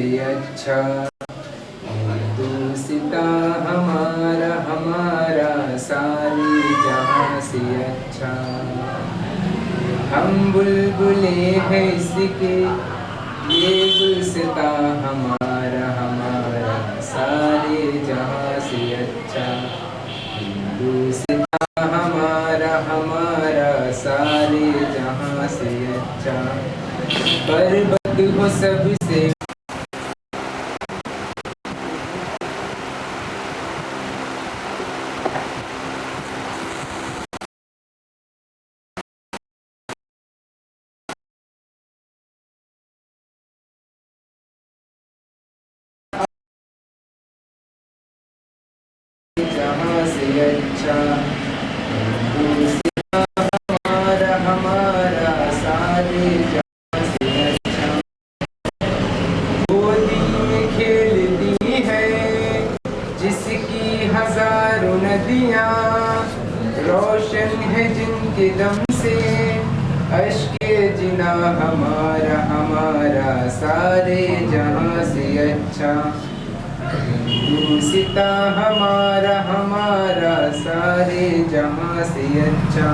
से अच्छा, हिंदुस्ता हमारा हमारा सारे जहाँ से अच्छा। हम बुलबुले हैं इसके, ये गुलसिता हमारा हमारा सारे जहाँ से अच्छा। हिंदुस्ता हमारा हमारा सारे जहाँ से अच्छा। पर्वत हो सबसे जहाँ से अच्छा। हिंदुस्तान हमारा हमारा सारे जहाँ से अच्छा। गोदी में खेलती है जिसकी हजारों नदियाँ, रोशन है जिनके दम से अश्के जिना हमारा हमारा सारे जहाँ से अच्छा। हिंदुस्ता हमारा हमारा सारे जहाँ से अच्छा।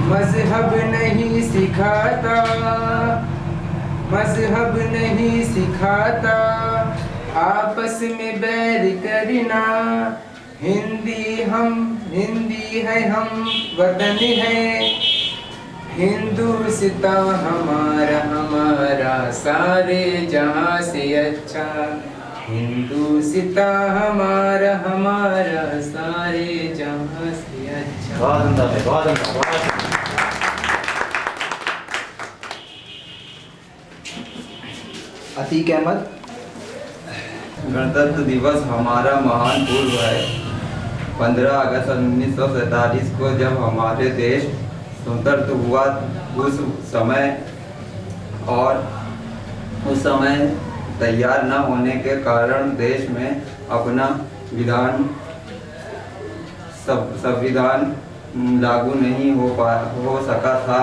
मजहब नहीं सिखाता, मजहब नहीं सिखाता आपस में बैर करना। हिंदी है हम वतन है, हिंदुस्ता हमारा हमारा सारे जहाँ से अच्छा। हिंदुस्ता हमारा हमारा सारे जहाँ से अच्छा। अतीक अहमद। गणतंत्र दिवस हमारा महान पूर्व है। 15 अगस्त 1947 को जब हमारे देश स्वतंत्र हुआ, उस समय तैयार न होने के कारण देश में अपना संविधान लागू नहीं हो सका था,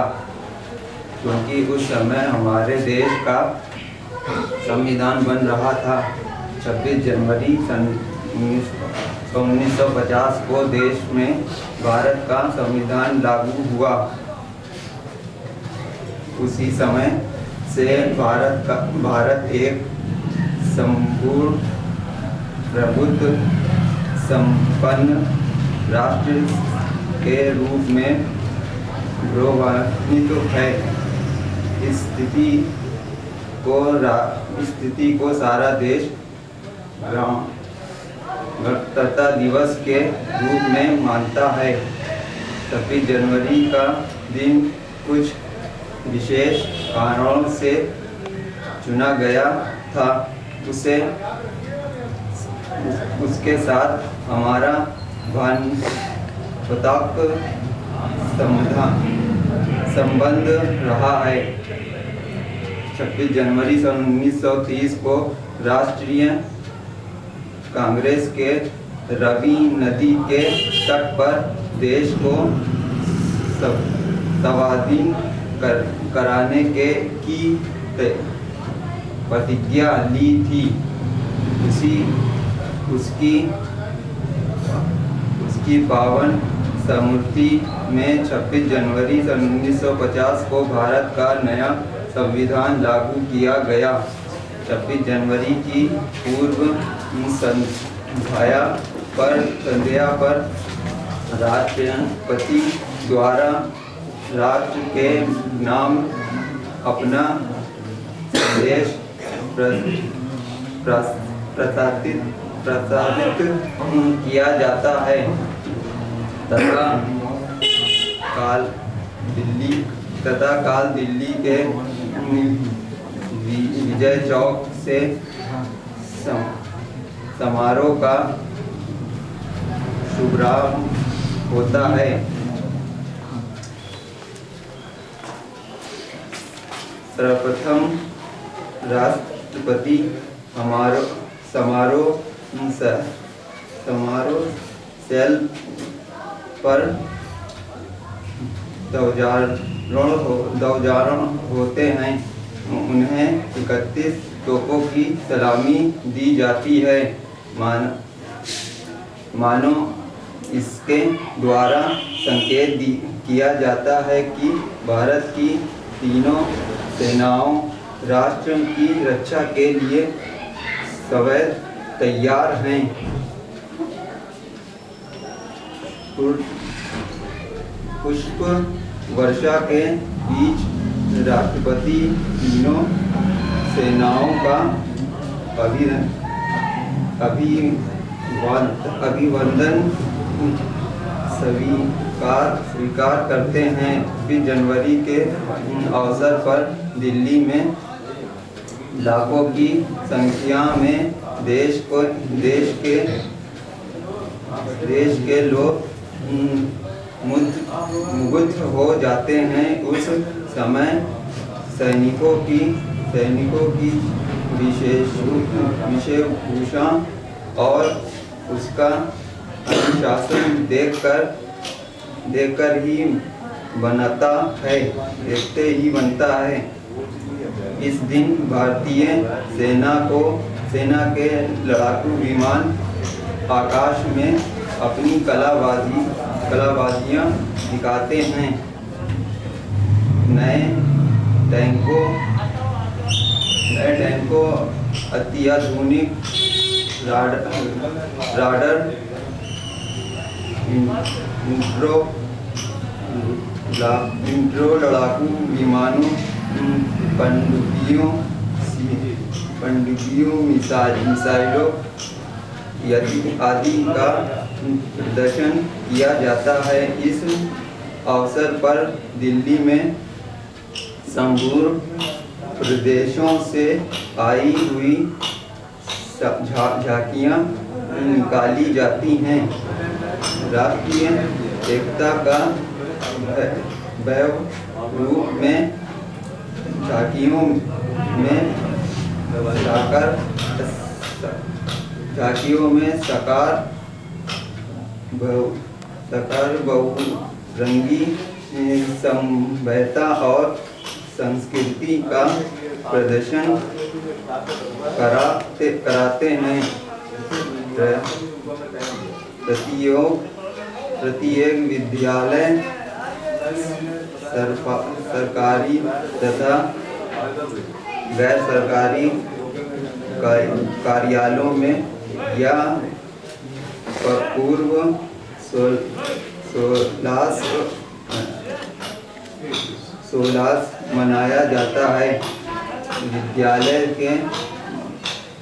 क्योंकि उस समय हमारे देश का संविधान बन रहा था। 26 जनवरी सन 1950 को देश में भारत का संविधान लागू हुआ। उसी समय से भारत एक संपूर्ण प्रभुत्व संपन्न राष्ट्र के रूप में गौरवान्वित है। इस स्थिति को सारा देश गणतंत्र दिवस के रूप में मानता है। 26 जनवरी का दिन कुछ विशेष कारणों से चुना गया था। उसके साथ हमारा भावनात्मक संबंध रहा है। 26 जनवरी सन 1930 को राष्ट्रीय कांग्रेस के रावी नदी के तट पर देश को स्वाधीन कराने की प्रतिज्ञा ली थी। उसकी पावन स्मृति में 26 जनवरी सन 1950 को भारत का नया संविधान लागू किया गया। 26 जनवरी की पूर्व संध्या पर राष्ट्रपति द्वारा राष्ट्र के नाम अपना संदेश प्रसारित किया जाता है तथा काल दिल्ली के विजय चौक से समारोह का शुभारंभ होता है। सर्वप्रथम राष्ट्रपति समारोह स्थल पर ध्वजारोहण होते हैं। उन्हें 31 तोपों की सलामी दी जाती है। मानो इसके द्वारा संकेत किया जाता है कि भारत की तीनों सेनाओं राष्ट्र की रक्षा के लिए सदैव तैयार हैं। पुष्प वर्षा के बीच राष्ट्रपति तीनों सेनाओं का अभिवंदन स्वीकार करते हैं। 20 जनवरी के अवसर पर दिल्ली में लाखों की संख्या में देश के लोग मुग्ध हो जाते हैं। उस समय सैनिकों की वेशभूषा और उसका अनुशासन देखकर ही देखते ही बनता है। इस दिन भारतीय सेना के लड़ाकू विमान आकाश में अपनी कलाबाजियां दिखाते हैं। नए टैंकों अत्याधुनिक राडर इंट्रो लड़ाकू विमानों पनडुब्बियों मिसाइलों आदि का प्रदर्शन किया जाता है। इस अवसर पर दिल्ली में संपूर्ण प्रदेशों से आई हुई झांकियां निकाली जाती हैं। राष्ट्रीय एकता का रूप में झांकियों में साकार बहुरंगी सभ्यता और संस्कृति का प्रदर्शन कराते हैं। प्रत्येक विद्यालय, सरकारी तथा गैर सरकारी कार्यालयों में या पूर्व सोलास मनाया जाता है। विद्यालय के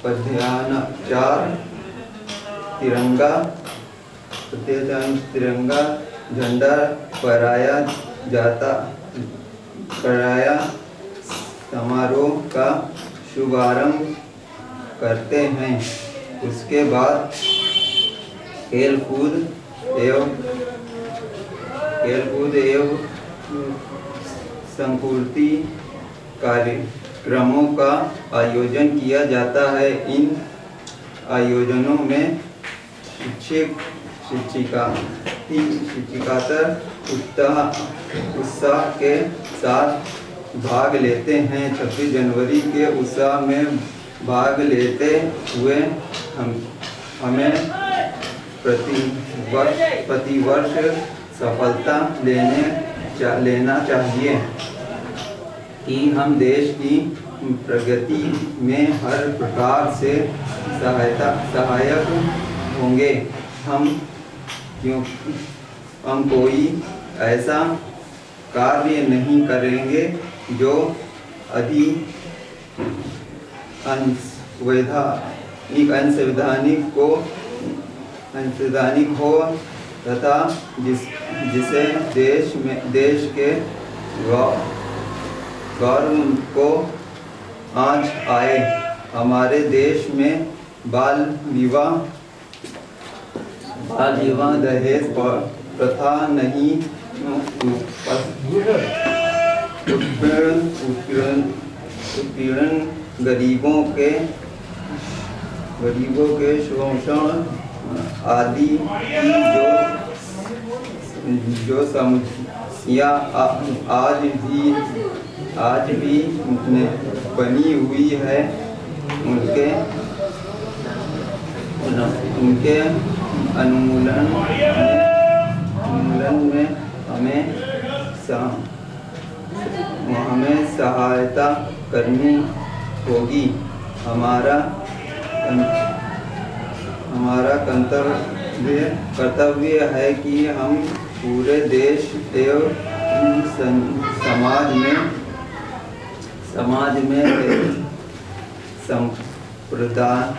प्रधानाचार्य तिरंगा झंडा फहराया समारोह का शुभारंभ करते हैं। उसके बाद खेलकूद एवं सांस्कृतिक कार्यक्रमों का आयोजन किया जाता है। इन आयोजनों में शिक्षिकातर उत्साह के साथ भाग लेते हैं। 26 जनवरी के उत्साह में भाग लेते हुए हमें प्रतिवर्ष सफलता लेना चाहिए कि हम देश की प्रगति में हर प्रकार से सहायक होंगे। हम कोई ऐसा कार्य नहीं करेंगे जो अनसंवैधानिक हो तथा जिसे देश के गौरव को आंच आए। हमारे देश में बाल विवाह दहेज प्रथा नहीं, उत्पीड़न गरीबों के शोषण आदि की जो समस्या आज भी बनी हुई है, उनके उन्मूलन में हमें सहायता करनी होगी। हमारा कर्तव्य है कि हम पूरे देश एवं समाज में सांप्रदायिक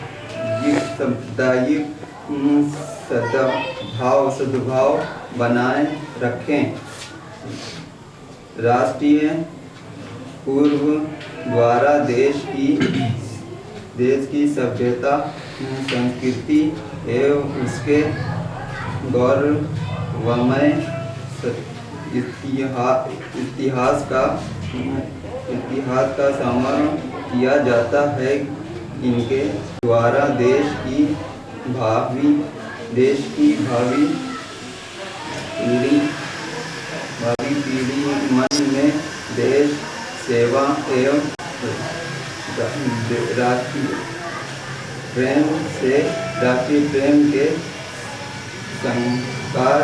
सद्भाव बनाए रखें। राष्ट्रीय पूर्व द्वारा देश की सभ्यता, संस्कृति एवं उसके गौरवमय इतिहास का स्मरण किया जाता है। इनके द्वारा देश की भावी पीढ़ी मन में देश सेवा एवं राष्ट्रीय प्रेम के संस्कार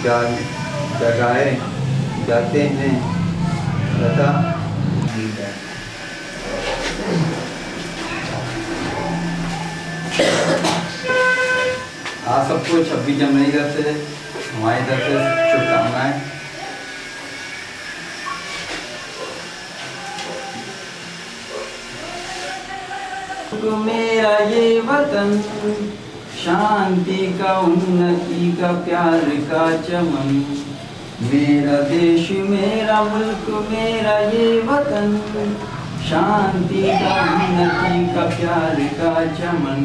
जगाए जाते हैं तथा आप सबको 26 जनवरी से हमारी तरफ से शुभकामनाएं। मेरा ये वतन शांति का, उन्नति का, प्यार का चमन। मेरा देश, मेरा मुल्क, मेरा ये वतन शांति का, उन्नति का, प्यार का चमन।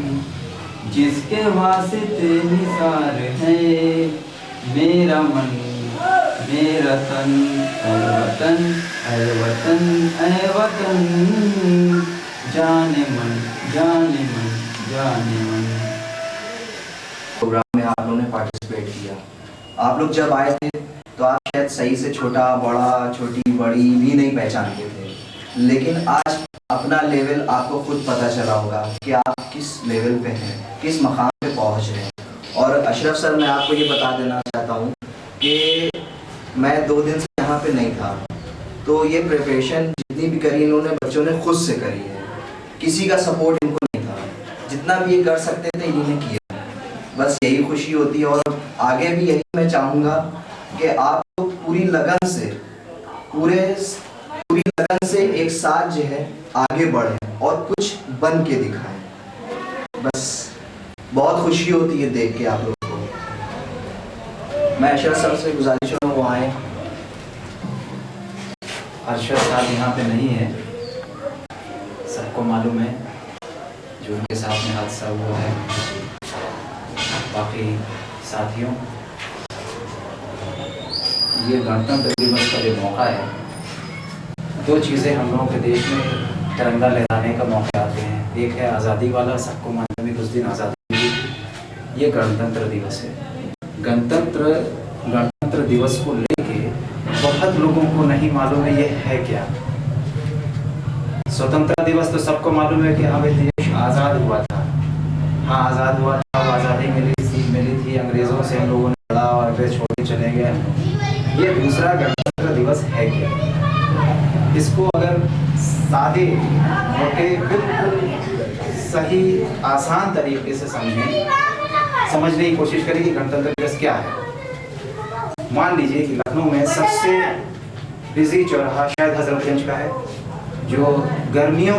जिसके वास्ते निसार है मेरा मन, मेरा तन। ऐ वतन, ऐ वतन, ऐ वतन, जाने मन, जाने मन, जाने मन। प्रोग्राम में आप लोगों ने पार्टिसिपेट किया। आप लोग जब आए थे तो आप शायद सही से छोटा बड़ा, छोटी बड़ी भी नहीं पहचानते थे, लेकिन आज अपना लेवल आपको खुद पता चला होगा कि आप किस लेवल पे हैं, किस मकाम पे पहुंच रहे हैं। और अशरफ सर, मैं आपको ये बता देना चाहता हूँ कि मैं 2 दिन से यहाँ पे नहीं था, तो ये प्रिपरेशन जितनी भी करी इन्होंने बच्चों ने खुद से करी है। किसी का सपोर्ट इनको नहीं था, जितना भी ये कर सकते थे इन्होंने किया। बस यही खुशी होती है और आगे भी यही मैं चाहूँगा कि आप लोग पूरी लगन से एक साथ जो है आगे बढ़ें और कुछ बन के दिखाएं। बस बहुत खुशी होती है देख के आप लोगों को। मैं अशरफ सर से गुजारिश करूँ वो आए। अरशद साहब यहाँ पे नहीं है, सबको मालूम है जो उनके साथ में हादसा हुआ है। बाकी साथियों, ये गणतंत्र दिवस का जो मौका है, 2 चीज़ें हम लोगों के देश में तिरंगा लहराने का मौके आते हैं। एक है आज़ादी वाला, सबको मालूम है उस दिन आज़ादी मिली। ये गणतंत्र दिवस है। गणतंत्र दिवस को लेके बहुत लोगों को नहीं मालूम है ये है क्या। स्वतंत्रता दिवस तो सबको मालूम है कि हमें देश आज़ाद हुआ था। हाँ, आज़ाद हुआ था, आज़ादी मिली थी, अंग्रेज़ों से हम लोगों ने लड़ा और फिर छोड़ के चले गए। ये दूसरा गणतंत्र दिवस है क्या। इसको अगर सादे मोटे बिल्कुल सही आसान तरीके से समझने की कोशिश करें कि गणतंत्र दिवस क्या है। मान लीजिए कि लखनऊ में सबसे बिजी चौराहा शायद हजरतगंज का है, जो गर्मियों